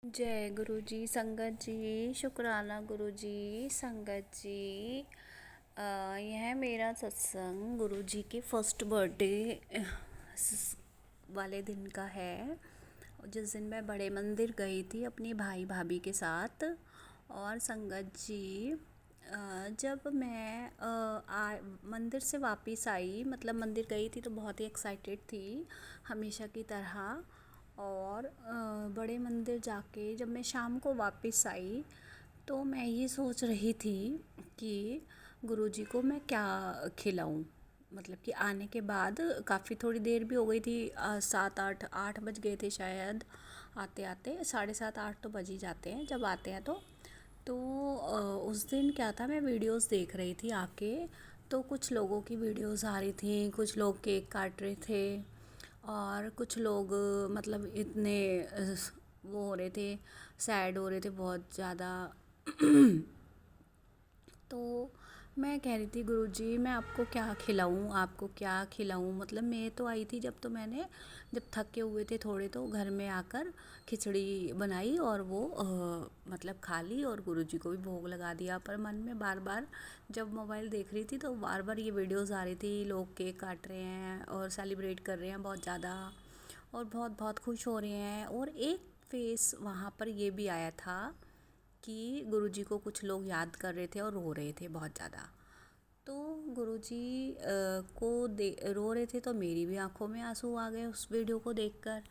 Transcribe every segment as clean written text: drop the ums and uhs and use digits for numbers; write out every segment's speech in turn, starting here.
जय गुरु जी, संगत जी, शुक्राना गुरु जी, संगत जी। यह मेरा सत्संग गुरु जी के फर्स्ट बर्थडे वाले दिन का है, जिस दिन मैं बड़े मंदिर गई थी अपनी भाई भाभी के साथ। और संगत जी, जब मैं मंदिर से वापस आई, मतलब मंदिर गई थी तो बहुत ही एक्साइटेड थी हमेशा की तरह। और बड़े मंदिर जाके जब मैं शाम को वापस आई तो मैं ये सोच रही थी कि गुरुजी को मैं क्या खिलाऊं। मतलब कि आने के बाद काफ़ी थोड़ी देर भी हो गई थी, 7 8 8 बज गए थे शायद आते आते। 7:30 8 तो बज ही जाते हैं जब आते हैं तो उस दिन क्या था, मैं वीडियोस देख रही थी आके। तो कुछ लोगों की वीडियोस आ रही थी, कुछ लोग केक काट रहे थे और कुछ लोग मतलब इतने वो हो रहे थे, सैड हो रहे थे बहुत ज़्यादा। तो मैं कह रही थी गुरुजी मैं आपको क्या खिलाऊं, आपको क्या खिलाऊं। मतलब मैं तो आई थी जब थके हुए थे थोड़े, तो घर में आकर खिचड़ी बनाई और वो मतलब खा ली और गुरुजी को भी भोग लगा दिया। पर मन में बार बार जब मोबाइल देख रही थी तो बार बार ये वीडियोस आ रही थी, लोग केक काट रहे हैं और सेलिब्रेट कर रहे हैं बहुत ज़्यादा और बहुत बहुत खुश हो रहे हैं। और एक फेस वहाँ पर ये भी आया था कि गुरुजी को कुछ लोग याद कर रहे थे और रो रहे थे बहुत ज़्यादा। तो गुरुजी को रो रहे थे तो मेरी भी आंखों में आंसू आ गए उस वीडियो को देखकर,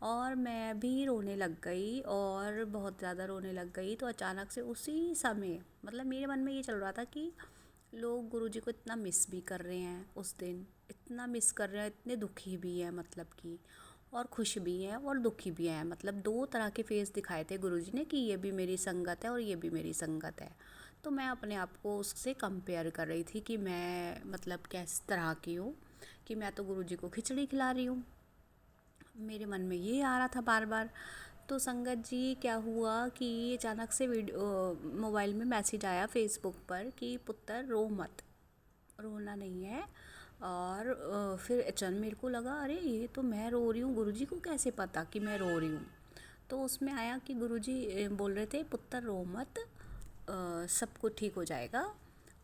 और मैं भी रोने लग गई और बहुत ज़्यादा रोने लग गई। तो अचानक से उसी समय मतलब मेरे मन में ये चल रहा था कि लोग गुरुजी को इतना मिस भी कर रहे हैं, उस दिन इतना मिस कर रहे हैं, इतने दुखी भी हैं, मतलब कि और खुश भी हैं और दुखी भी हैं। मतलब दो तरह के फेस दिखाए थे गुरुजी ने कि ये भी मेरी संगत है और ये भी मेरी संगत है। तो मैं अपने आप को उससे कंपेयर कर रही थी कि मैं मतलब किस तरह की हूँ, कि मैं तो गुरुजी को खिचड़ी खिला रही हूँ। मेरे मन में ये आ रहा था बार बार। तो संगत जी क्या हुआ कि अचानक से मोबाइल में मैसेज आया फेसबुक पर कि पुत्र रो मत, रोना नहीं है। और फिर अचानक मेरे को लगा अरे ये तो मैं रो रही हूँ, गुरुजी को कैसे पता कि मैं रो रही हूँ। तो उसमें आया कि गुरुजी बोल रहे थे पुत्र रो मत, सब कुछ ठीक हो जाएगा।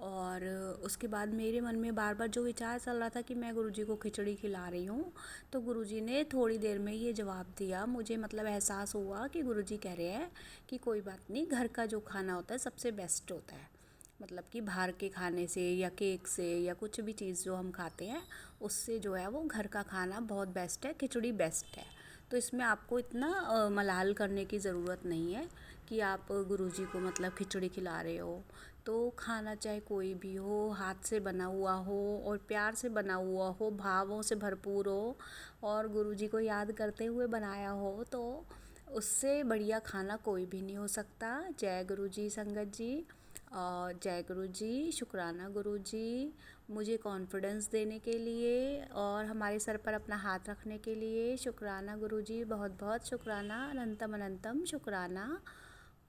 और उसके बाद मेरे मन में बार बार जो विचार चल रहा था कि मैं गुरुजी को खिचड़ी खिला रही हूँ, तो गुरुजी ने थोड़ी देर में ये जवाब दिया मुझे। मतलब एहसास हुआ कि गुरुजी कह रहे हैं कि कोई बात नहीं, घर का जो खाना होता है सबसे बेस्ट होता है। मतलब कि बाहर के खाने से या केक से या कुछ भी चीज़ जो हम खाते हैं उससे जो है वो घर का खाना बहुत बेस्ट है, खिचड़ी बेस्ट है। तो इसमें आपको इतना मलाल करने की ज़रूरत नहीं है कि आप गुरुजी को मतलब खिचड़ी खिला रहे हो। तो खाना चाहे कोई भी हो, हाथ से बना हुआ हो और प्यार से बना हुआ हो, भावों से भरपूर हो और गुरुजी को याद करते हुए बनाया हो, तो उससे बढ़िया खाना कोई भी नहीं हो सकता। जय गुरु जी संगत जी। और जय गुरु जी, शुक्राना गुरु जी मुझे कॉन्फिडेंस देने के लिए और हमारे सर पर अपना हाथ रखने के लिए। शुक्राना गुरु जी, बहुत बहुत शुक्राना, अनंतम अनंतम शुक्राना।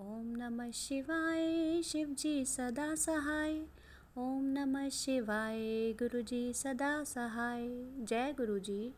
ओम नमः शिवाय, शिव जी सदा सहाय। ओम नमः शिवाय, गुरु जी सदा सहाय। जय गुरु जी।